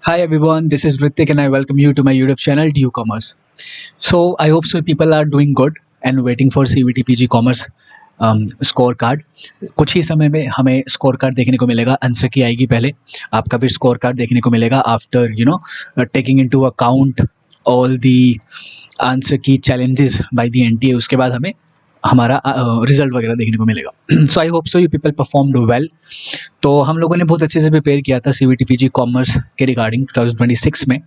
Hi everyone, this is Ritik and I welcome you to my YouTube channel DU Commerce. So I hope so people are doing good and waiting for CVT PG Commerce score card. कुछ ही समय में हमें score card देखने को मिलेगा। Answer की आएगी पहले, आपका फिर स्कोर कार्ड देखने को मिलेगा after taking into account all the answer key challenges by the NTA. उसके बाद हमें हमारा रिजल्ट वगैरह देखने को मिलेगा। So I hope so you people performed well. तो हम लोगों ने बहुत अच्छे से प्रिपेयर किया था सीवीटी पीजी कॉमर्स के रिगार्डिंग 2026 में।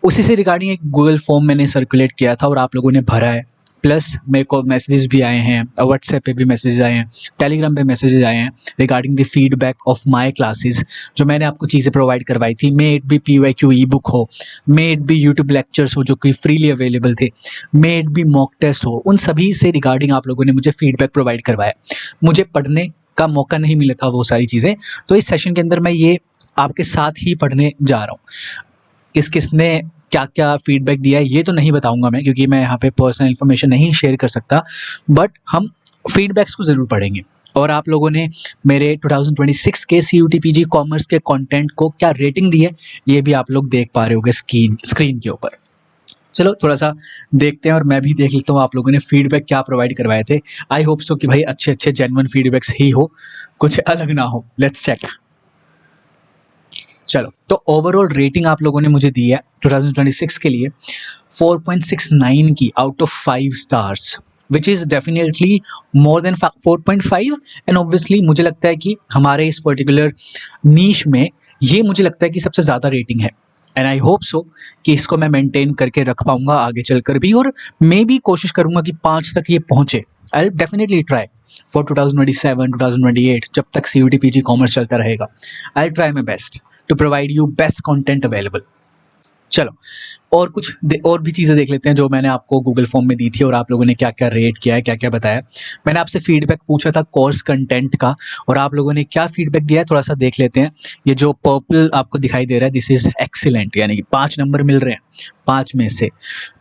उसी से रिगार्डिंग एक गूगल फॉर्म मैंने सर्कुलेट किया था और आप लोगों ने भरा है। प्लस मेरे को मैसेजेस भी आए हैं, व्हाट्सएप पे भी मैसेजेस आए हैं, टेलीग्राम पे मैसेजेस आए हैं regarding the feedback of my classes. जो मैंने आपको चीज़ें प्रोवाइड करवाई थी, may it be PYQ e book हो, may it be YouTube lectures हो जो कि फ्रीली अवेलेबल थे, may it be mock test हो, उन सभी से रिगार्डिंग आप लोगों ने मुझे फीडबैक प्रोवाइड करवाया। मुझे पढ़ने का मौका नहीं मिला था वो सारी चीज़ें, तो इस सेशन के अंदर मैं ये आपके साथ ही पढ़ने जा रहा हूँ। किसने क्या क्या फीडबैक दिया है ये तो नहीं बताऊंगा मैं, क्योंकि मैं यहाँ पे पर्सनल इन्फॉर्मेशन नहीं शेयर कर सकता, बट हम फीडबैक्स को ज़रूर पढ़ेंगे। और आप लोगों ने मेरे 2026 के CUT PG कॉमर्स के कंटेंट को क्या रेटिंग दी है ये भी आप लोग देख पा रहे होगे स्क्रीन के ऊपर। चलो थोड़ा सा देखते हैं और मैं भी देख लेता हूँ आप लोगों ने फीडबैक क्या प्रोवाइड करवाए थे। आई होप सो कि भाई अच्छे अच्छे जेन्युइन फीडबैक्स ही हो, कुछ अलग ना हो। Let's check. चलो, तो ओवरऑल रेटिंग आप लोगों ने मुझे दी है 2026 के लिए 4.69 की out of 5 stars, which is definitely more than 4.5। And obviously मुझे लगता है कि हमारे इस पर्टिकुलर नीश में ये मुझे लगता है कि सबसे ज़्यादा रेटिंग है। एंड आई होप सो कि इसको मैं मेंटेन करके रख पाऊंगा आगे चलकर भी, और मैं भी कोशिश करूंगा कि 5 तक ये पहुंचे। आई डेफिनेटली ट्राई फॉर 2027 2028 जब तक CUT PG कॉमर्स चलता रहेगा। I try my best to provide you best content available. चलो, और और भी चीज़ें देख लेते हैं जो मैंने आपको गूगल फॉर्म में दी थी और आप लोगों ने क्या क्या रेट किया है, क्या क्या बताया। मैंने आपसे फीडबैक पूछा था कोर्स कंटेंट का और आप लोगों ने क्या फीडबैक दिया है थोड़ा सा देख लेते हैं। ये जो पर्पल आपको दिखाई दे रहा है, दिस इज एक्सीलेंट, यानी कि 5 नंबर मिल रहे हैं 5 में से।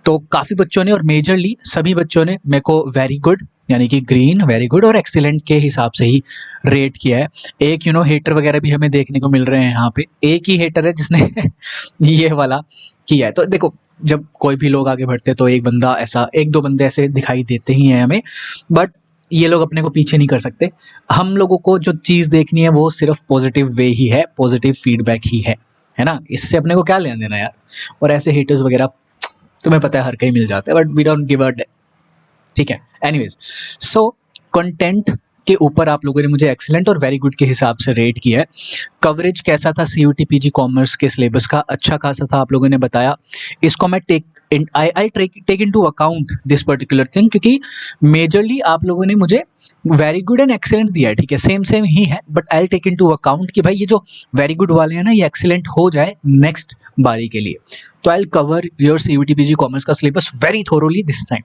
तो काफ़ी बच्चों ने, और मेजरली सभी बच्चों ने मेरे को वेरी गुड यानी कि ग्रीन, वेरी गुड और एक्सीलेंट के हिसाब से ही रेट किया है। एक हेटर वगैरह भी हमें देखने को मिल रहे हैं यहाँ पे। एक ही हेटर है जिसने ये वाला किया है। तो देखो, जब कोई भी लोग आगे बढ़ते तो एक दो बंदे ऐसे दिखाई देते ही हैं हमें, बट ये लोग अपने को पीछे नहीं कर सकते। हम लोगों को जो चीज़ देखनी है वो सिर्फ पॉजिटिव वे ही है, पॉजिटिव फीडबैक ही है ना। इससे अपने को क्या लेना देना यार। और ऐसे हेटर्स वगैरह तुम्हें पता है हर कहीं मिल जाते हैं, but we don't give a, ठीक है। एनीवेज, सो कंटेंट के ऊपर आप लोगों ने मुझे एक्सीलेंट और वेरी गुड के हिसाब से रेट किया है। कवरेज कैसा था CUT PG कॉमर्स के सिलेबस का, अच्छा खासा था, आप लोगों ने बताया। इसको मैं take into account this particular thing, क्योंकि मेजरली आप लोगों ने मुझे वेरी गुड एंड एक्सीलेंट दिया है, ठीक है, सेम ही है, but I take into account कि भाई ये जो वेरी गुड वाले हैं ना, ये एक्सीलेंट हो जाए नेक्स्ट बारी के लिए। तो I will cover your CUT PG commerce का syllabus very thoroughly this time,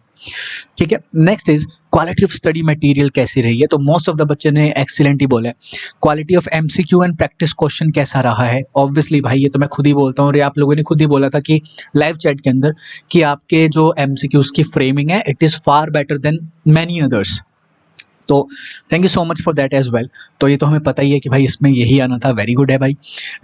ठीक है। Next is quality of study material कैसी रही है। तो मोस्ट ऑफ द बच्चे ने एक्सीलेंट ही बोला है। Quality of MCQ and practice question कैसा रहा है। ऑब्वियसली भाई ये तो मैं खुद ही बोलता हूँ, और ये आप लोगों ने खुद ही बोला था कि लाइव चैट के अंदर कि आपके जो MCQs की फ्रेमिंग है it is far better than many others. तो thank you so much for that as well. तो ये तो हमें पता ही है कि भाई इसमें यही आना था, वेरी गुड है भाई।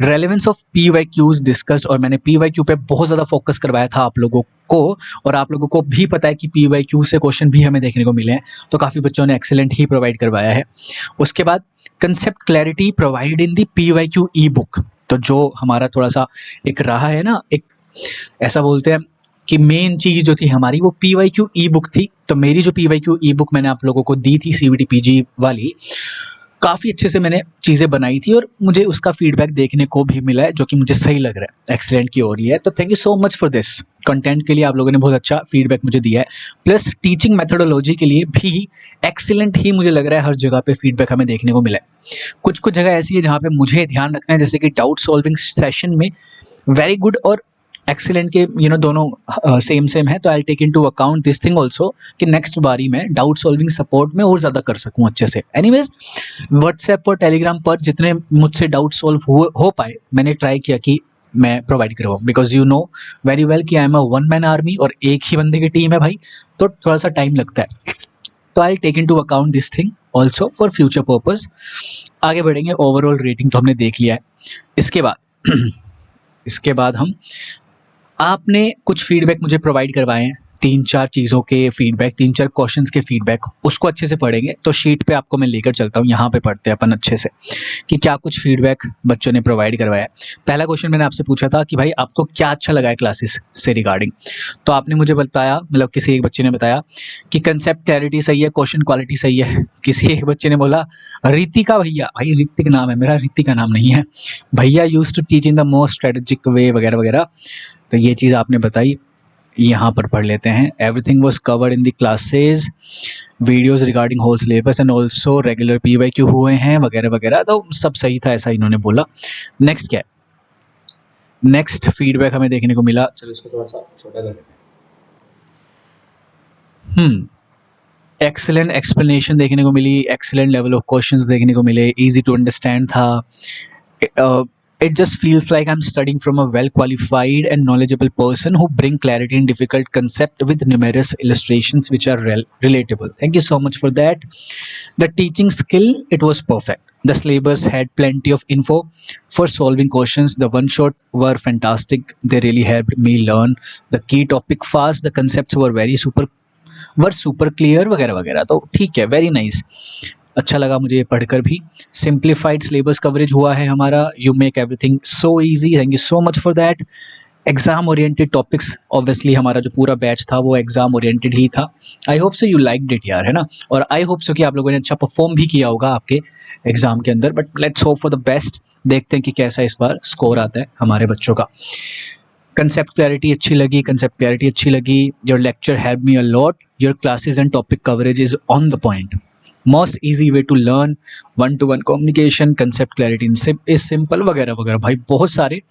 रेलेवेंस ऑफ PYQs डिस्कस्ड, और मैंने PYQ पे बहुत ज़्यादा फोकस करवाया था आप लोगों को, और आप लोगों को भी पता है कि PYQ से क्वेश्चन भी हमें देखने को मिले हैं। तो काफ़ी बच्चों ने एक्सीलेंट ही प्रोवाइड करवाया है। उसके बाद concept clarity provide in the PYQ e book. तो जो हमारा थोड़ा सा एक रहा है ना, एक ऐसा बोलते हैं कि मेन चीज़ जो थी हमारी वो PYQ ई बुक थी। तो मेरी जो PYQ ई बुक मैंने आप लोगों को दी थी CUT PG वाली, काफ़ी अच्छे से मैंने चीज़ें बनाई थी और मुझे उसका फीडबैक देखने को भी मिला है, जो कि मुझे सही लग रहा है, एक्सीलेंट की ओर ही है। तो thank you so much for this content के लिए, आप लोगों ने बहुत अच्छा फीडबैक मुझे दिया है। प्लस टीचिंग मेथोडोलॉजी के लिए भी एक्सीलेंट ही मुझे लग रहा है, हर जगह पे फीडबैक हमें देखने को मिला है। कुछ कुछ जगह ऐसी है जहाँ पे मुझे ध्यान रखना है, जैसे कि डाउट सॉल्विंग सेशन में वेरी गुड और एक्सीलेंट के दोनों सेम है। तो I take into account this thing also कि नेक्स्ट बारी में डाउट सॉल्विंग सपोर्ट में और ज़्यादा कर सकूँ अच्छे से। एनीवेज, व्हाट्सएप और टेलीग्राम पर जितने मुझसे डाउट सॉल्व हो पाए मैंने ट्राई किया कि मैं प्रोवाइड करवाऊँ, because you know very well कि I am a one man army और एक ही बंदे की टीम है भाई, तो थोड़ा सा टाइम लगता है। तो I take into account this thing also for future purpose. आगे बढ़ेंगे। ओवरऑल रेटिंग तो हमने देख लिया है। इसके बाद इसके बाद हम आपने कुछ फीडबैक मुझे प्रोवाइड करवाए हैं, 3-4 चीज़ों के फीडबैक, 3-4 क्वेश्चंस के फीडबैक, उसको अच्छे से पढ़ेंगे। तो शीट पे आपको मैं लेकर चलता हूँ, यहाँ पे पढ़ते हैं अपन अच्छे से कि क्या कुछ फीडबैक बच्चों ने प्रोवाइड करवाया है। पहला क्वेश्चन मैंने आपसे पूछा था कि भाई आपको क्या अच्छा लगा है क्लासेस से रिगार्डिंग, तो आपने मुझे बताया, मतलब किसी एक बच्चे ने बताया कि कंसेप्ट क्लैरिटी सही है, क्वेश्चन क्वालिटी सही है। किसी एक बच्चे ने बोला ऋतिका भैया, भाई ऋतिक नाम है मेरा, ऋतिका नाम नहीं है, भैया used to teach in the most strategic way वगैरह वगैरह। तो ये चीज़ आपने बताई, यहाँ पर पढ़ लेते हैं। Everything was covered in the classes, videos regarding whole syllabus and also regular PYQ हुए हैं वगैरह वगैरह, तो सब सही था, ऐसा इन्होंने बोला। नेक्स्ट क्या है, नेक्स्ट फीडबैक हमें देखने को मिला, चलो इसको थोड़ा सा छोटा कर लेते हैं। एक्सेलेंट एक्सप्लेनेशन देखने को मिली, एक्सेलेंट लेवल ऑफ क्वेश्चंस देखने को मिले, इजी टू अंडरस्टैंड था। It just feels like I'm studying from a well-qualified and knowledgeable person who bring clarity in difficult concept with numerous illustrations which are relatable. Thank you so much for that. The teaching skill, it was perfect. The syllabus had plenty of info for solving questions. The one-shot were fantastic. They really helped me learn the key topic fast. The concepts were super clear वगैरह वगैरह। तो ठीक है, very nice, अच्छा लगा मुझे ये पढ़कर भी। सिंप्लीफाइड सिलेबस कवरेज हुआ है हमारा, you make everything so easy, thank you so much for that. Exam oriented topics, obviously हमारा जो पूरा बैच था वो एग्जाम ओरिएंटेड ही था। आई hope so you liked it यार, है ना, और आई होप सो कि आप लोगों ने अच्छा परफॉर्म भी किया होगा आपके एग्जाम के अंदर, but let's hope for the best. देखते हैं कि कैसा इस बार स्कोर आता है हमारे बच्चों का। कंसेप्ट क्लैरिटी अच्छी लगी, कंसेप्ट क्लैरिटी अच्छी लगी। Your lecture help me a lot, your classes and topic coverage is on the point, most easy way to learn, 1-to-1 communication, concept clarity is simple वगैरह वगैरह। भाई बहुत सारे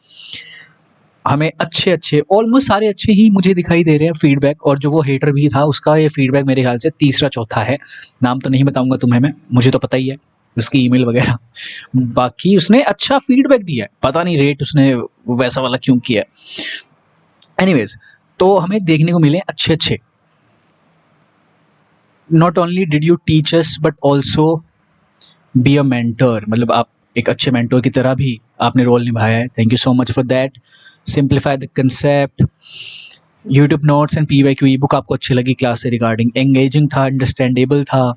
हमें अच्छे ऑलमोस्ट सारे अच्छे ही मुझे दिखाई दे रहे हैं फीडबैक। और जो वो हेटर भी था उसका ये फीडबैक मेरे ख्याल से तीसरा चौथा है, नाम तो नहीं बताऊंगा तुम्हें मैं, मुझे तो पता ही है उसकी ईमेल वगैरह। बाकी उसने अच्छा फीडबैक दिया है, पता नहीं रेट उसने वैसा वाला क्यों किया है। एनीवेज, तो हमें देखने को मिले अच्छे। Not only did you teach us but also be a mentor, मतलब आप एक अच्छे मेंटर की तरह भी आपने रोल निभाया है, thank you so much for that. Simplify the concept, YouTube notes and PYQ e book आपको अच्छी लगी क्लास से रिगार्डिंग, एंगेजिंग था, अंडरस्टैंडेबल था।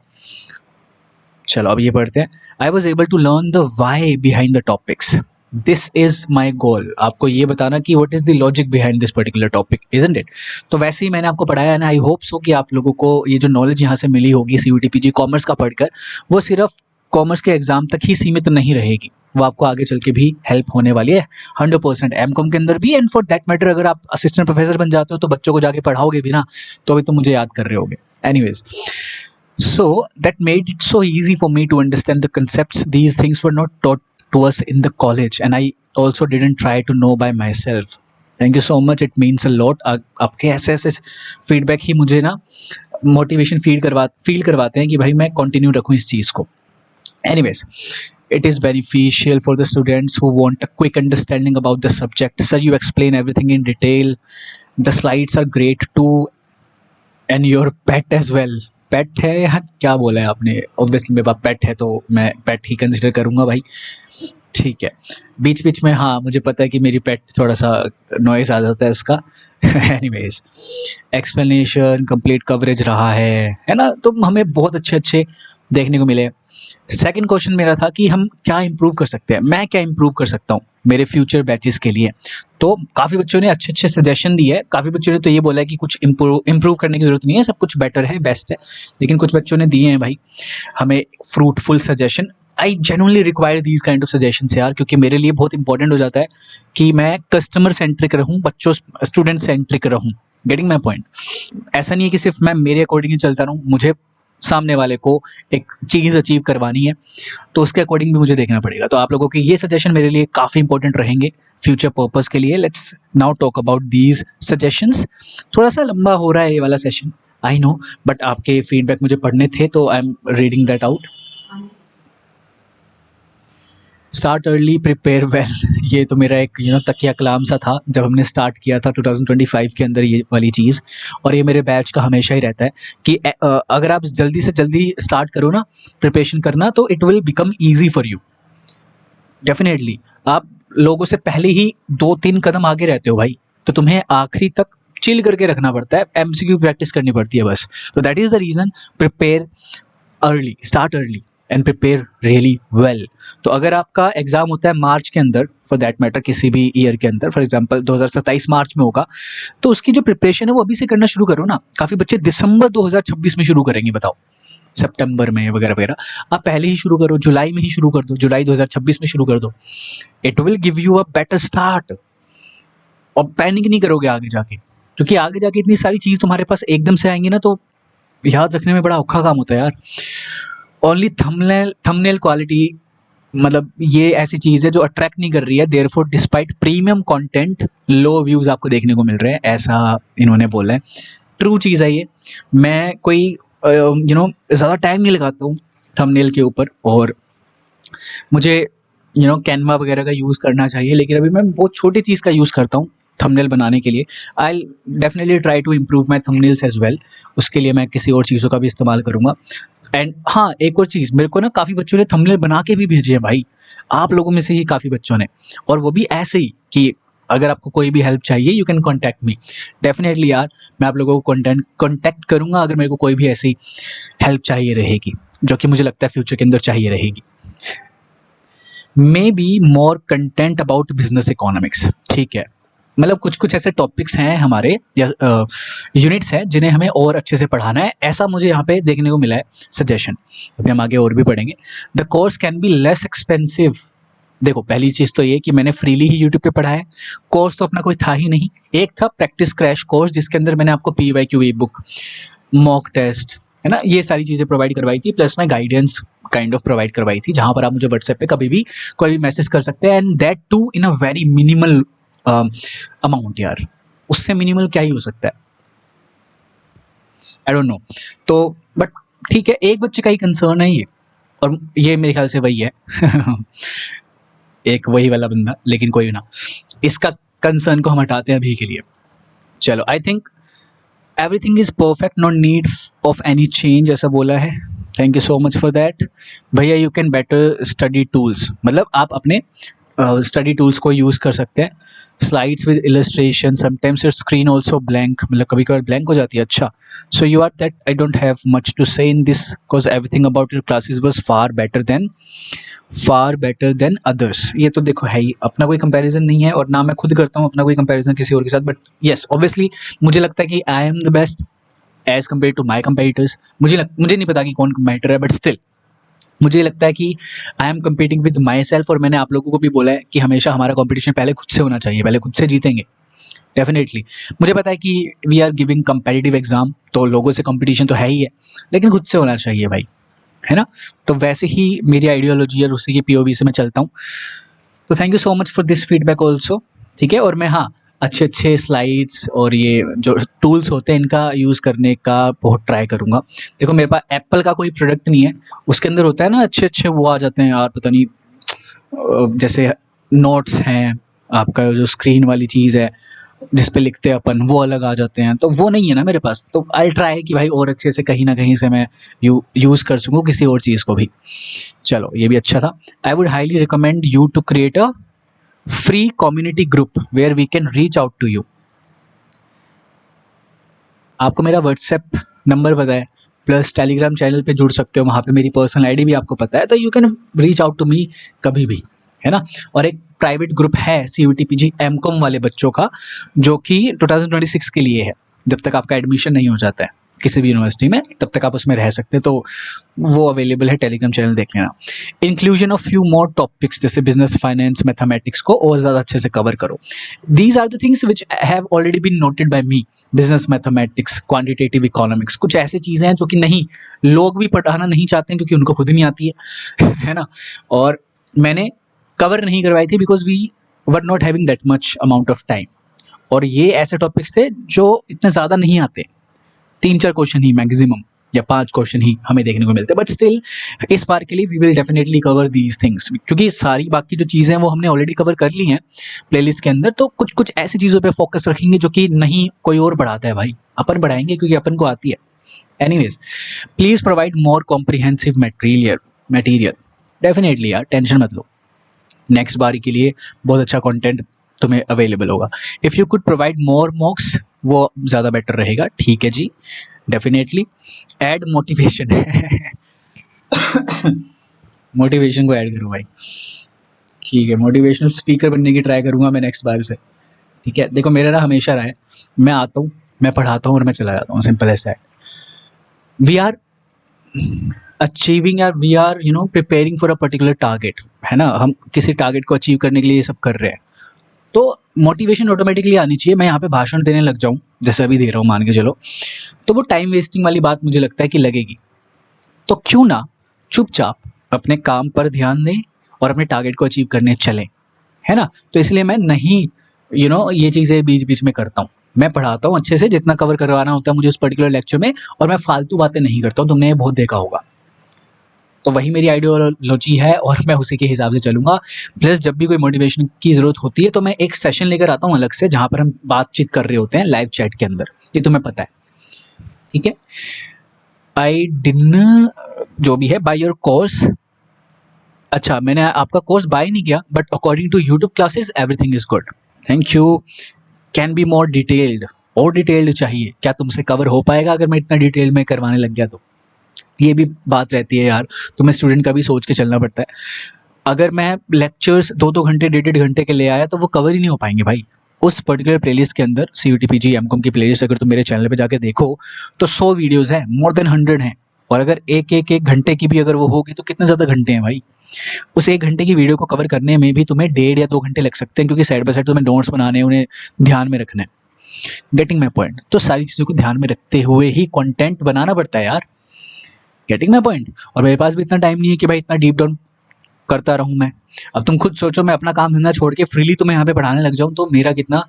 चलो अब ये पढ़ते हैं। I was able to learn the why behind the topics, this is my goal, आपको ये बताना कि what is the logic behind this particular topic, isn't it. तो वैसे ही मैंने आपको पढ़ाया है ना, आई होप सो कि आप लोगों को ये जो नॉलेज यहाँ से मिली होगी CUET-PG कॉमर्स का पढ़कर, वो सिर्फ कॉमर्स के एग्जाम तक ही सीमित नहीं रहेगी, वो आपको आगे चल के भी हेल्प होने वाली है 100% MCOM के अंदर भी। एंड फॉर दैट मैटर अगर आप असिस्टेंट प्रोफेसर बन जाते हो तो बच्चों को जाके पढ़ाओगे भी ना, तो अभी तो मुझे याद कर रहे होगे। Anyways, so that made it so easy for me to understand the concepts. These things were not taught to us in the college and I also didn't try to know by myself. Thank you so much, it means a lot. आपके ऐसे feedback ही मुझे ना motivation feel करवाते हैं कि भाई मैं continue रखूं इस चीज़ को। Anyways, it is beneficial for the students who want a quick understanding about the subject. Sir, you explain everything in detail. The slides are great too and your pet as well. पेट है या क्या बोला है आपने, obviously मेरे पास पेट है तो मैं पेट ही कंसिडर करूँगा भाई, ठीक है। बीच बीच में हाँ मुझे पता है कि मेरी पेट थोड़ा सा नॉइज़ आ जाता है उसका। एनीवेज, एक्सप्लेनेशन कंप्लीट कवरेज रहा है ना, तो हमें बहुत अच्छे देखने को मिले। सेकंड क्वेश्चन मेरा था कि हम क्या इम्प्रूव कर सकते हैं, मैं क्या इम्प्रूव कर सकता हूँ मेरे फ्यूचर बैचेस के लिए। तो काफ़ी बच्चों ने अच्छे सजेशन दिए है, काफ़ी बच्चों ने तो ये बोला है कि कुछ इम्प्रूव करने की ज़रूरत नहीं है, सब कुछ बेटर है, बेस्ट है। लेकिन कुछ बच्चों ने दिए हैं भाई हमें fruitful suggestion. I genuinely require these kind of suggestions यार, क्योंकि मेरे लिए बहुत इंपॉर्टेंट हो जाता है कि मैं कस्टमर सेंट्रिक रहूँ, बच्चों स्टूडेंट सेंट्रिक रहूँ। गेटिंग माई पॉइंट, ऐसा नहीं है कि सिर्फ मैं मेरे अकॉर्डिंग ही चलता रहूँ, मुझे सामने वाले को एक चीज़ अचीव करवानी है तो उसके अकॉर्डिंग भी मुझे देखना पड़ेगा। तो आप लोगों के ये सजेशन मेरे लिए काफ़ी इंपॉर्टेंट रहेंगे फ्यूचर पर्पस के लिए। Let's now talk about these suggestions. थोड़ा सा लंबा हो रहा है ये वाला सेशन, आई नो, बट आपके फीडबैक मुझे पढ़ने थे तो I am reading that out. Start early prepare well, ये तो मेरा एक तकिया कलाम सा था जब हमने स्टार्ट किया था 2025 के अंदर ये वाली चीज़, और ये मेरे बैच का हमेशा ही रहता है कि अगर आप जल्दी से जल्दी स्टार्ट करो ना प्रिपरेशन करना, तो it will become easy for you definitely. आप लोगों से पहले ही 2-3 कदम आगे रहते हो भाई, तो तुम्हें आखिरी तक चिल करके रखना पड़ता है, एमसीक्यू प्रैक्टिस करनी पड़ती है बस। तो that is the reason, prepare early, start early and prepare really well. तो अगर आपका एग्जाम होता है मार्च के अंदर, फॉर दैट मैटर किसी भी ईयर के अंदर, फॉर एग्जांपल 2027 मार्च में होगा, तो उसकी जो प्रिपरेशन है वो अभी से करना शुरू करो ना। काफ़ी बच्चे दिसंबर 2026 में शुरू करेंगे, बताओ, सितंबर में वगैरह वगैरह। आप पहले ही शुरू करो, जुलाई में ही शुरू कर दो, जुलाई 2026 में शुरू कर दो। It will give you a better start. और पैनिक नहीं करोगे आगे जाके, क्योंकि आगे जाके इतनी सारी चीज़ तुम्हारे पास एकदम से आएंगी ना, तो याद रखने में बड़ा औखा काम होता है यार। ओनली थंबनेल क्वालिटी, मतलब ये ऐसी चीज़ है जो अट्रैक्ट नहीं कर रही है, देयरफॉर डिस्पाइट प्रीमियम कंटेंट लो व्यूज़ आपको देखने को मिल रहे हैं, ऐसा इन्होंने बोला है। ट्रू चीज़ है ये। मैं कोई ज़्यादा टाइम नहीं लगाता हूँ थंबनेल के ऊपर, और मुझे कैनवा वगैरह का यूज़ करना चाहिए, लेकिन अभी मैं बहुत छोटी चीज़ का यूज़ करता हूँ थंबनेल बनाने के लिए। I definitely try to improve my thumbnails as well. उसके लिए मैं किसी और चीज़ों का भी इस्तेमाल करूँगा। एंड हाँ, एक और चीज़, मेरे को ना काफ़ी बच्चों ने थंबनेल बना के भी भेजे हैं भाई, आप लोगों में से ही काफ़ी बच्चों ने, और वो भी ऐसे ही कि अगर आपको कोई भी हेल्प चाहिए you can contact me. Definitely यार, मैं आप लोगों को कॉन्टैक्ट करूँगा अगर मेरे को कोई भी ऐसी हेल्प चाहिए रहेगी, जो कि मुझे लगता है फ्यूचर के अंदर चाहिए रहेगी। May be more content about business economics, ठीक है, मतलब कुछ कुछ ऐसे टॉपिक्स हैं हमारे या यूनिट्स हैं जिन्हें हमें और अच्छे से पढ़ाना है, ऐसा मुझे यहाँ पे देखने को मिला है सजेशन। अभी हम आगे और भी पढ़ेंगे। The course can be less expensive. देखो, पहली चीज़ तो ये कि मैंने फ्रीली ही यूट्यूब पे पढ़ा है, कोर्स तो अपना कोई था ही नहीं। एक था प्रैक्टिस क्रैश कोर्स, जिसके अंदर मैंने आपको PYQ e book, mock test, है ना, ये सारी चीज़ें प्रोवाइड करवाई थी, प्लस मैं गाइडेंस काइंड ऑफ प्रोवाइड करवाई थी, जहाँ पर आप मुझे व्हाट्सएप पे कभी भी कोई भी मैसेज कर सकते हैं, and that too in a very minimal amount. यार, उससे मिनिमल क्या ही हो सकता है, आई डोंट नो। तो बट ठीक है, एक बच्चे का ही कंसर्न है ये, और ये मेरे ख्याल से वही है एक वही वाला बंदा, लेकिन कोई ना, इसका कंसर्न को हम हटाते हैं अभी के लिए। चलो, I think everything is perfect, no need of any change, ऐसा बोला है। Thank you so much for that भैया। You can better study tools, मतलब आप अपने स्टडी टूल्स को यूज़ कर सकते हैं। Slides with illustration, sometimes your screen also blank, मतलब कभी कभार ब्लैंक हो जाती है। अच्छा, so you are that I don't have much to say in this, because everything about your classes was far better than others. ये तो देखो है ही, अपना कोई कंपैरिजन नहीं है, और ना मैं खुद करता हूँ अपना कोई कंपैरिजन किसी और के साथ, बट येस, ऑब्वियसली मुझे लगता है कि I am the best as compare to my competitors. मुझे नहीं पता कि कौन कंपेटिटर है, बट स्टिल मुझे लगता है कि I M competing with my self, और मैंने आप लोगों को भी बोला है कि हमेशा हमारा कॉम्पिटिशन पहले खुद से होना चाहिए, पहले खुद से जीतेंगे। डेफिनेटली मुझे पता है कि we are giving competitive exam, तो लोगों से कंपटीशन तो है ही है, लेकिन खुद से होना चाहिए भाई, है ना। तो वैसे ही मेरी आइडियोलॉजी और उसी की POV से मैं चलता हूँ। तो thank you so much for this feedback also, ठीक है। और मैं, हाँ, अच्छे अच्छे स्लाइड्स और ये जो टूल्स होते हैं इनका यूज़ करने का बहुत ट्राई करूँगा। देखो, मेरे पास एप्पल का कोई प्रोडक्ट नहीं है, उसके अंदर होता है ना अच्छे अच्छे वो आ जाते हैं यार, पता नहीं, जैसे नोट्स हैं, आपका जो स्क्रीन वाली चीज़ है जिस पे लिखते हैं अपन, वो अलग आ जाते हैं, तो वो नहीं है ना मेरे पास। तो आई ट्राई कि भाई और अच्छे से कहीं ना कहीं से मैं यूज़ कर सकूँ किसी और चीज़ को भी। चलो, ये भी अच्छा था। I would highly recommend you to create a free community group where we can reach out to you. आपको मेरा व्हाट्सएप नंबर पता है, प्लस टेलीग्राम चैनल पे जुड़ सकते हो, वहाँ पे मेरी पर्सनल ID भी आपको पता है, तो you can reach out to me कभी भी, है ना। और एक प्राइवेट ग्रुप है CUET PG MCOM वाले बच्चों का, जो कि 2026 के लिए है। जब तक आपका एडमिशन नहीं हो जाता है किसी भी यूनिवर्सिटी में, तब तक आप उसमें रह सकते हैं, तो वो अवेलेबल है, टेलीग्राम चैनल देख लेना। Inclusion of few more topics जैसे बिजनेस, फाइनेंस, मैथमेटिक्स को और ज़्यादा अच्छे से कवर करो। These are the things which have already been noted by me. Business, mathematics, quantitative economics, कुछ ऐसी चीज़ें हैं जो कि नहीं, लोग भी पढ़ाना नहीं चाहते हैं क्योंकि उनको खुद नहीं आती है है ना। और मैंने कवर नहीं करवाई थी because we were not having that much amount of time, और ये ऐसे टॉपिक्स थे जो इतने ज़्यादा नहीं आते, 3-4 क्वेश्चन ही मैक्सिमम, या 5 क्वेश्चन ही हमें देखने को मिलते हैं। बट स्टिल इस बार के लिए we will definitely cover these things, क्योंकि सारी बाकी जो चीज़ें हैं वो हमने ऑलरेडी कवर कर ली हैं प्लेलिस्ट के अंदर। तो कुछ कुछ ऐसी चीज़ों पे फोकस रखेंगे जो कि नहीं कोई और बढ़ाता है भाई, अपन बढ़ाएंगे क्योंकि अपन को आती है। Anyways, please provide more comprehensive material. Definitely यार, टेंशन मत लो, नेक्स्ट बारी के लिए बहुत अच्छा कंटेंट तुम्हें अवेलेबल होगा. If you could provide more मॉक्स वो ज़्यादा बेटर रहेगा. ठीक है जी, डेफिनेटली ऐड मोटिवेशन. मोटिवेशन को ऐड करो भाई. ठीक है, मोटिवेशनल स्पीकर बनने की ट्राई करूंगा मैं नेक्स्ट बार से. ठीक है, देखो मेरा ना हमेशा रहा है, मैं आता हूँ, मैं पढ़ाता हूँ और मैं चला जाता हूँ, simple as that. We are achieving या we are preparing for a particular target, है ना. हम किसी टारगेट को अचीव करने के लिए ये सब कर रहे हैं, तो मोटिवेशन ऑटोमेटिकली आनी चाहिए. मैं यहाँ पे भाषण देने लग जाऊँ जैसे अभी दे रहा हूँ, मान के चलो, तो वो टाइम वेस्टिंग वाली बात मुझे लगता है कि लगेगी. तो क्यों ना चुपचाप अपने काम पर ध्यान दें और अपने टारगेट को अचीव करने चलें, है ना. तो इसलिए मैं नहीं ये चीज़ें बीच बीच में करता हूँ. मैं पढ़ाता हूँ अच्छे से, जितना कवर करवाना होता है मुझे उस पर्टिकुलर लेक्चर में, और मैं फालतू बातें नहीं करता हूँ. तुमने ये बहुत देखा होगा. तो वही मेरी आइडियोलॉजी है और मैं उसी के हिसाब से चलूंगा. प्लस जब भी कोई मोटिवेशन की ज़रूरत होती है तो मैं एक सेशन लेकर आता हूँ अलग से, जहाँ पर हम बातचीत कर रहे होते हैं लाइव चैट के अंदर. ये तुम्हें पता है. ठीक है. आई डिडंट जो भी है बाय योर कोर्स. अच्छा, मैंने आपका कोर्स बाय नहीं किया, but according to YouTube classes everything is good. Thank you. Can be more detailed. और डिटेल्ड चाहिए क्या? तुमसे कवर हो पाएगा अगर मैं इतना डिटेल में करवाने लग गया तो? ये भी बात रहती है यार, तुम्हें स्टूडेंट का भी सोच के चलना पड़ता है. अगर मैं लेक्चर्स 2-2 घंटे 1.5 घंटे के ले आया तो वो कवर ही नहीं हो पाएंगे भाई. उस पर्टिकुलर प्लेलिस्ट के अंदर CUET PG MCOM की प्लेलिस्ट अगर तुम मेरे चैनल पे जाके देखो तो 100 वीडियोस हैं, मोर देन 100 हैं. और अगर एक घंटे की भी अगर वो होगी तो कितने ज़्यादा घंटे हैं भाई. उस 1 घंटे की वीडियो को कवर करने में भी तुम्हें 1.5 या 2 घंटे लग सकते हैं, क्योंकि साइड बाय साइड तुम्हें नोट्स बनाने हैं, उन्हें ध्यान में रखना है. Getting my point. तो सारी चीज़ों को ध्यान में रखते हुए ही कंटेंट बनाना पड़ता है यार. Getting my point. और मेरे पास भी इतना टाइम नहीं है कि भाई इतना डीप डाउन करता रहूं मैं. अब तुम खुद सोचो, मैं अपना काम धंधा छोड़ के फ्रीली तुम्हें यहाँ पे पढ़ाने लग जाऊं तो मेरा कितना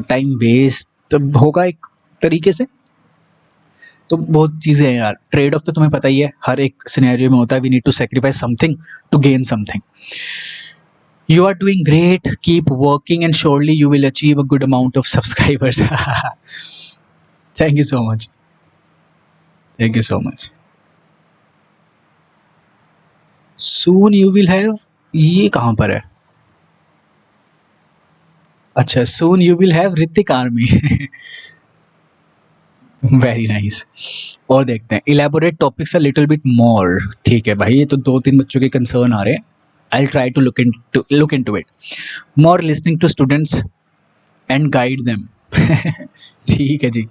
टाइम वेस्ट होगा एक तरीके से. तो बहुत चीज़ें हैं यार. ट्रेड ऑफ तो तुम्हें पता ही है, हर एक सिनेरियो में होता है. We need to sacrifice something to gain something. You are doing great. Keep working and surely you will achieve a good amount of subscribers. Thank you so much. Thank you so much. Soon you will have. ये कहाँ पर है? अच्छा, soon you will have Hrithik Army. Very nice. और देखते हैं. Elaborate topics a little bit more. ठीक है भाई, ये तो 2-3 बच्चों के कंसर्न आ रहे हैं. I'll try to look into it. More listening to students and guide them. ठीक है जी.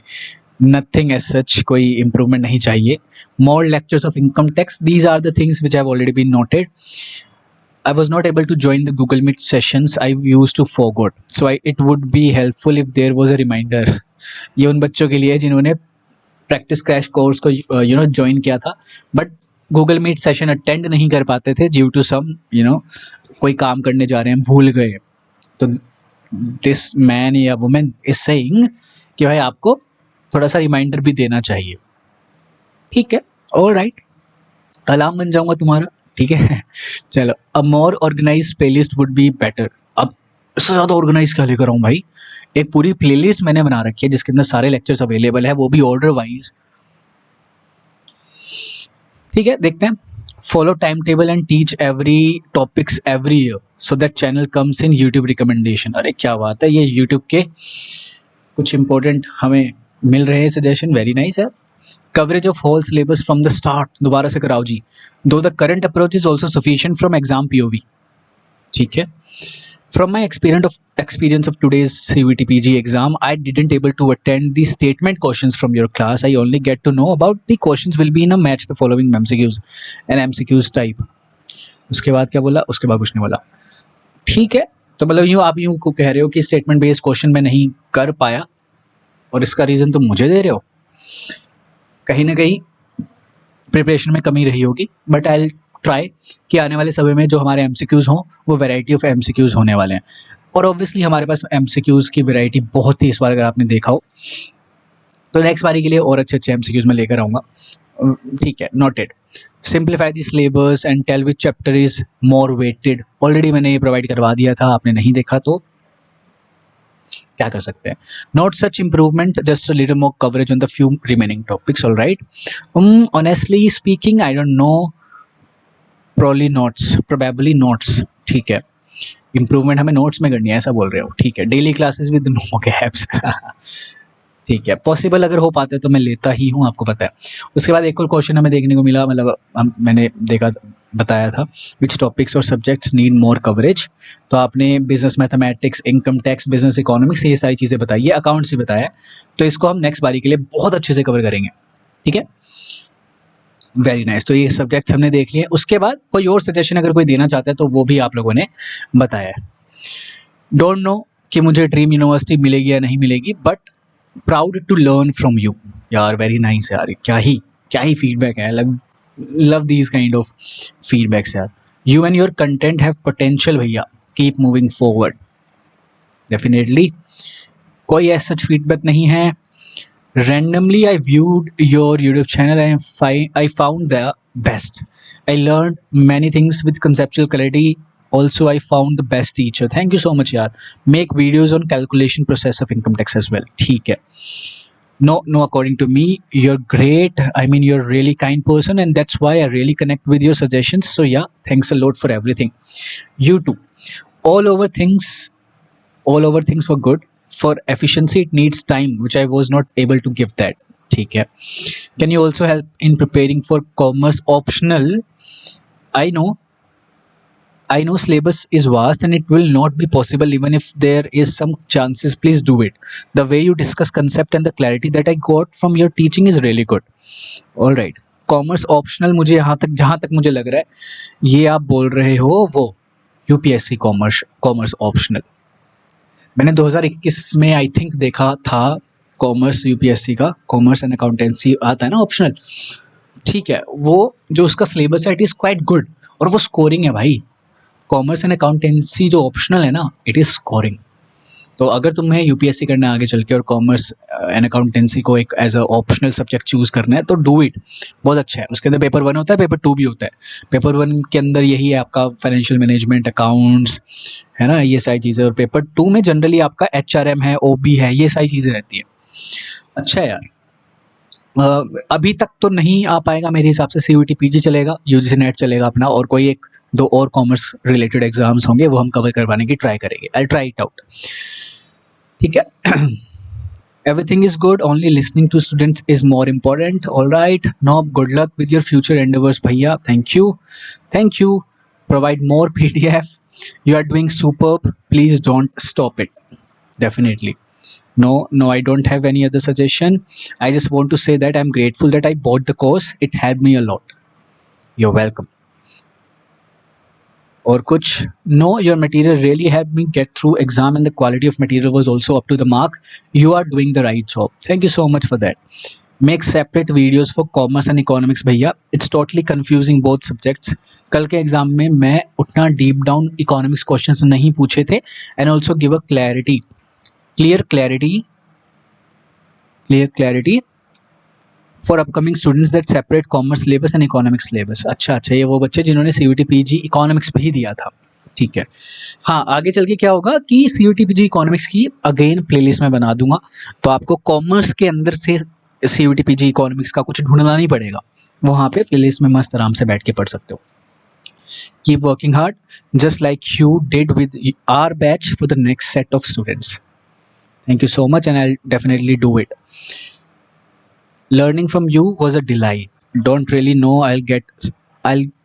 Nothing as such, कोई improvement नहीं चाहिए. More lectures of income tax. These are the things which have already been noted. I was not able to join the Google Meet sessions. I used to forgot. So it would be helpful if there was a reminder. ये उन बच्चों के लिए जिन्होंने practice crash course को join किया था, but Google Meet session attend नहीं कर पाते थे ड्यू टू सम कोई काम करने जा रहे हैं, भूल गए. तो दिस मैन या वुमेन इज सेइंग कि भाई आपको थोड़ा सा रिमाइंडर भी देना चाहिए. ठीक है, ऑलराइट, अलार्म बन जाऊंगा तुम्हारा. ठीक है. चलो, a more organise playlist would be better. अब इससे ज़्यादा ऑर्गेनाइज क्या लेकर आऊँ भाई? एक पूरी प्लेलिस्ट मैंने बना रखी है जिसके अंदर सारे लेक्चर्स अवेलेबल है, वो भी ऑर्डर वाइज. ठीक है, देखते हैं. Follow time table and teach every topics every year so that channel comes in YouTube recommendation. अरे क्या बात है, ये यूट्यूब के कुछ इंपॉर्टेंट हमें मिल रहे हैं सजेशन. वेरी नाइस है. Coverage of whole syllabus from the start. दोबारा से कराओ जी. Though the current approach is also sufficient from exam POV. ठीक है. From my experience of today's CUET PG exam, I didn't able to attend the statement questions from your class. I only get to know about the questions will be in a match the following MCQs and MCQs type. उसके बाद क्या बोला? उसके बाद कुछ नहीं बोला. ठीक है. तो मतलब आप यूँ को कह रहे हो कि स्टेटमेंट बेस्ड क्वेश्चन मैं नहीं कर पाया और इसका रीज़न तुम मुझे दे रहे हो. कहीं ना कहीं प्रिपरेशन में कमी रही होगी, बट आई ट्राई कि आने वाले समय में जो हमारे MCQs हों वो वैरायटी ऑफ MCQs होने वाले हैं. और ऑब्वियसली हमारे पास MCQs की वैरायटी बहुत ही इस बार अगर आपने देखा हो तो नेक्स्ट बारी के लिए और अच्छे MCQs मैं लेकर आऊँगा. ठीक है, noted. Simplify the syllabus and tell which chapter is more weighted. Already मैंने ये प्रोवाइड करवा दिया था, आपने नहीं देखा तो क्या कर सकते हैं. Not such improvement, just a little more coverage on the few remaining topics. Alright. Honestly speaking I don't no. Probably notes. ठीक है. इम्प्रूवमेंट हमें नोट्स में करनी है, ऐसा बोल रहे हो, ठीक है। Daily classes with no gaps ठीक है, पॉसिबल अगर हो पाते तो मैं लेता ही हूँ, आपको पता है। उसके बाद एक और क्वेश्चन हमें देखने को मिला, मतलब मैंने देखा, बताया था, विच टॉपिक्स और सब्जेक्ट्स नीड मोर कवरेज। तो आपने business mathematics, income tax, business economics, ये सारी चीज़ें बताई है, अकाउंट्स भी बताया है। तो इसको हम नेक्स्ट बारी के लिए बहुत अच्छे से कवर करेंगे, ठीक है। Very nice. तो ये सब्जेक्ट्स हमने देख लिए। उसके बाद कोई और सजेशन अगर कोई देना चाहता है तो वो भी आप लोगों ने बताया है। डोंट नो कि मुझे ड्रीम यूनिवर्सिटी मिलेगी या नहीं मिलेगी, but proud to learn from you. यार वेरी नाइस यार, क्या ही फीडबैक है। Love these kind of feedbacks यार। You and your content have potential भैया, कीप मूविंग फॉरवर्ड। डेफिनेटली कोई ऐसा सच फीडबैक नहीं है। Randomly, I viewed your YouTube channel and I found the best. I learned many things with conceptual clarity. Also, I found the best teacher. Thank you so much, yaar. Make videos on calculation process of income tax as well. ठीक है. No, according to me, you're great. I mean, you're a really kind person, and that's why I really connect with your suggestions. So yeah, thanks a lot for everything. You too. All over things for good. For efficiency it needs time, which I was not able to give that. ठीक है. Can you also help in preparing for commerce optional? I know syllabus is vast and it will not be possible even if there is some chances. Please do it. The way you discuss concept and the clarity that I got from your teaching is really good. All right. Commerce optional, मुझे यहाँ तक, जहाँ तक मुझे लग रहा है ये आप बोल रहे हो वो UPSC कॉमर्स ऑप्शनल। मैंने 2021 में आई थिंक देखा था कॉमर्स UPSC का, कॉमर्स एंड अकाउंटेंसी आता है ना ऑप्शनल, ठीक है। वो जो उसका सिलेबस है इट इज़ क्वाइट गुड, और वो स्कोरिंग है भाई। कॉमर्स एंड अकाउंटेंसी जो ऑप्शनल है ना, इट इज़ स्कोरिंग। तो अगर तुम्हें UPSC करना है आगे चल के और कॉमर्स एंड अकाउंटेंसी को एक as a optional subject choose करना है तो डू इट, बहुत अच्छा है। उसके अंदर पेपर 1 होता है, पेपर 2 भी होता है। पेपर 1 के अंदर यही है आपका फाइनेंशियल मैनेजमेंट, अकाउंट्स, है ना, ये सारी चीज़ें। और पेपर 2 में जनरली आपका HRM है, OB है, ये सारी चीज़ें रहती है। अच्छा है यार। अभी तक तो नहीं आ पाएगा मेरे हिसाब से। CUET PG चलेगा, UGC नेट चलेगा अपना, और कोई 1-2 और कॉमर्स रिलेटेड एग्जाम्स होंगे, वो हम कवर करवाने की ट्राई करेंगे। आई ट्राई इट आउट, ठीक है। Everything is good, only listening to students is more important. All right, now good luck with your future endeavors bhaiya. Thank you. Provide more PDF. You are doing superb. Please don't stop it. Definitely. No, I don't have any other suggestion. I just want to say that I'm grateful that I bought the course. It helped me a lot. You're welcome. और कुछ? No, your material really helped me get through exam and the quality of material was also up to the mark. You are doing the right job. Thank you so much for that. Make separate videos for commerce and economics भैया. It's totally confusing both subjects. कल के exam में मैं उतना deep down economics questions नहीं पूछे थे, and also give a clear clarity for upcoming students that separate commerce syllabus and economics syllabus. अच्छा, ये वो बच्चे जिन्होंने CUET PG इकोनॉमिक्स भी दिया था, ठीक है। हाँ, आगे चल के क्या होगा कि CUET PG इकोनॉमिक्स की अगेन प्लेलिस्ट में बना दूंगा, तो आपको कॉमर्स के अंदर से CUET PG इकोनॉमिक्स का कुछ ढूंढना नहीं पड़ेगा, वहाँ पे प्लेलिस्ट में मस्त आराम से बैठ के पढ़ सकते हो। Keep working hard, just like you did with our batch for the next set of students. Thank you so much, and I'll definitely do it. Learning from you was a delight. Don't really know I'll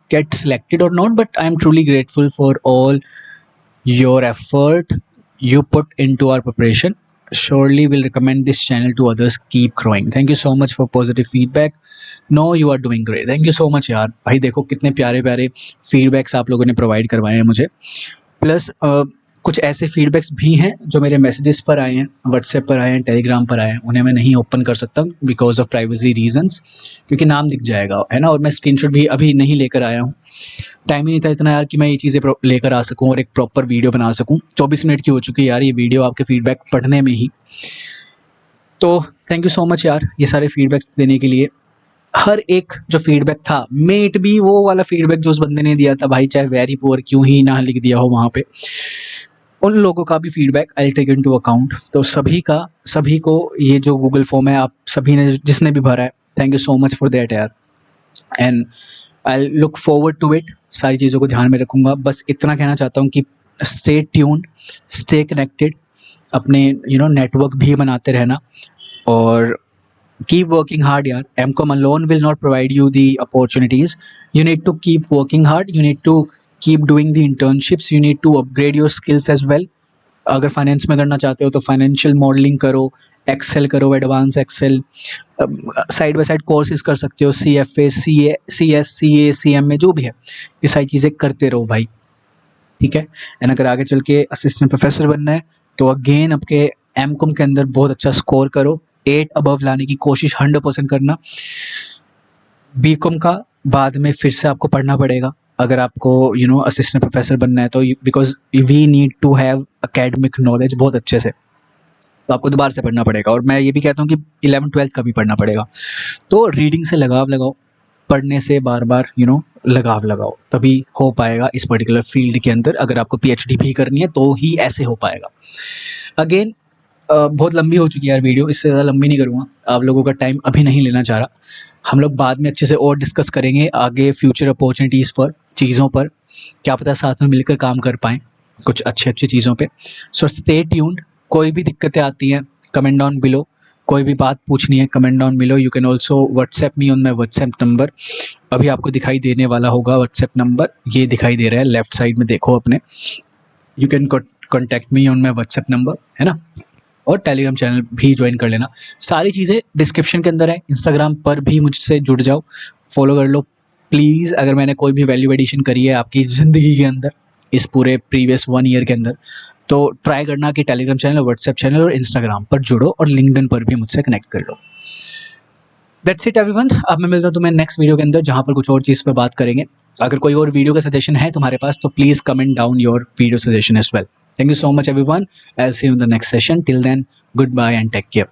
get selected or not, but I'm truly grateful for all your effort you put into our preparation. Surely will recommend this channel to others. Keep growing. Thank you so much for positive feedback. No, you are doing great. Thank you so much यार। भाई देखो कितने प्यारे प्यारे feedbacks आप लोगों ने provide करवाए हैं मुझे। प्लस कुछ ऐसे फीडबैक्स भी हैं जो मेरे मैसेजेस पर आए हैं, व्हाट्सएप पर आए हैं, टेलीग्राम पर आए हैं, उन्हें मैं नहीं ओपन कर सकता बिकॉज ऑफ प्राइवेसी रीजंस, क्योंकि नाम दिख जाएगा, है ना। और मैं स्क्रीनशॉट भी अभी नहीं लेकर आया हूँ, टाइम ही नहीं था इतना यार कि मैं ये चीज़ें लेकर आ सकूँ और एक प्रॉपर वीडियो बना सकूँ। 24 मिनट की हो चुकी है यार ये वीडियो आपके फीडबैक पढ़ने में ही। तो थैंक यू सो मच यार ये सारे फीडबैक्स देने के लिए। हर एक जो फीडबैक था, मेट भी वो वाला फीडबैक जो उस बंदे ने दिया था भाई, चाहे वेरी पुअर क्यों ही ना लिख दिया हो वहाँ पे, उन लोगों का भी feedback I take into account. तो सभी को ये जो गूगल फॉर्म है आप सभी ने जिसने भी भरा है, thank you so much for that यार, and I look forward to it. सारी चीज़ों को ध्यान में रखूँगा। बस इतना कहना चाहता हूँ कि स्टे ट्यून्ड, स्टे कनेक्टेड, अपने नेटवर्क भी बनाते रहना, और keep working hard यार. Mcom alone will not provide you the opportunities. You need to keep working hard, you need to keep doing the internships, you need to upgrade your skills as well. अगर finance में करना चाहते हो तो financial modelling करो, excel करो, advance excel, side by side courses कर सकते हो, CFA, CA, CS, CA, CMA जो भी है, ये सारी चीज़ें करते रहो भाई, ठीक है. एंड अगर आगे चल के असिस्टेंट प्रोफेसर बनना है तो अगेन आपके एमकॉम के अंदर बहुत अच्छा स्कोर करो, 8 अबव लाने की कोशिश 100% करना. बीकॉम का बाद में फिर से आपको पढ़ना पड़ेगा अगर आपको असिस्टेंट प्रोफेसर बनना है तो, because we need to have academic knowledge बहुत अच्छे से, तो आपको दोबारा से पढ़ना पड़ेगा. और मैं ये भी कहता हूँ कि 11th-12th का भी पढ़ना पड़ेगा. तो रीडिंग से लगाव लगाओ, पढ़ने से बार बार लगाव लगाओ, तभी हो पाएगा इस पर्टिकुलर फील्ड के अंदर. अगर आपको PhD भी करनी है तो ही ऐसे हो पाएगा. अगेन बहुत लंबी हो चुकी है यार वीडियो, इससे ज़्यादा लंबी नहीं करूँगा, आप लोगों का टाइम अभी नहीं लेना चाह रहा. हम लोग बाद में अच्छे से और डिस्कस करेंगे आगे फ्यूचर अपॉर्चुनिटीज़ पर, चीज़ों पर, क्या पता साथ में मिलकर काम कर पाएँ कुछ अच्छी चीज़ों पे. So stay tuned. कोई भी दिक्कतें आती हैं कमेंट डाउन बिलो, कोई भी बात पूछनी है comment down below. You can also WhatsApp me on my WhatsApp number. अभी आपको दिखाई देने वाला होगा व्हाट्सएप नंबर, ये दिखाई दे रहा है लेफ्ट साइड में, देखो अपने. You can contact me on my WhatsApp number, है ना. और टेलीग्राम चैनल भी ज्वाइन कर लेना, सारी चीज़ें डिस्क्रिप्शन के अंदर है. इंस्टाग्राम पर भी मुझसे जुड़ जाओ, फॉलो कर लो प्लीज़. अगर मैंने कोई भी वैल्यू एडिशन करी है आपकी ज़िंदगी के अंदर इस पूरे प्रीवियस 1 ईयर के अंदर, तो ट्राई करना कि टेलीग्राम चैनल, व्हाट्सएप चैनल और इंस्टाग्राम पर जुड़ो, और लिंक्डइन पर भी मुझसे कनेक्ट कर लो. That's it everyone. अब मैं मिलता हूँ तुम्हें नेक्स्ट वीडियो के अंदर, जहाँ पर कुछ और चीज़ पर बात करेंगे. अगर कोई और वीडियो का सजेशन है तुम्हारे पास तो please comment down your video suggestion as well. Thank you so much everyone. I'll see you in the next session. Till then, goodbye and take care.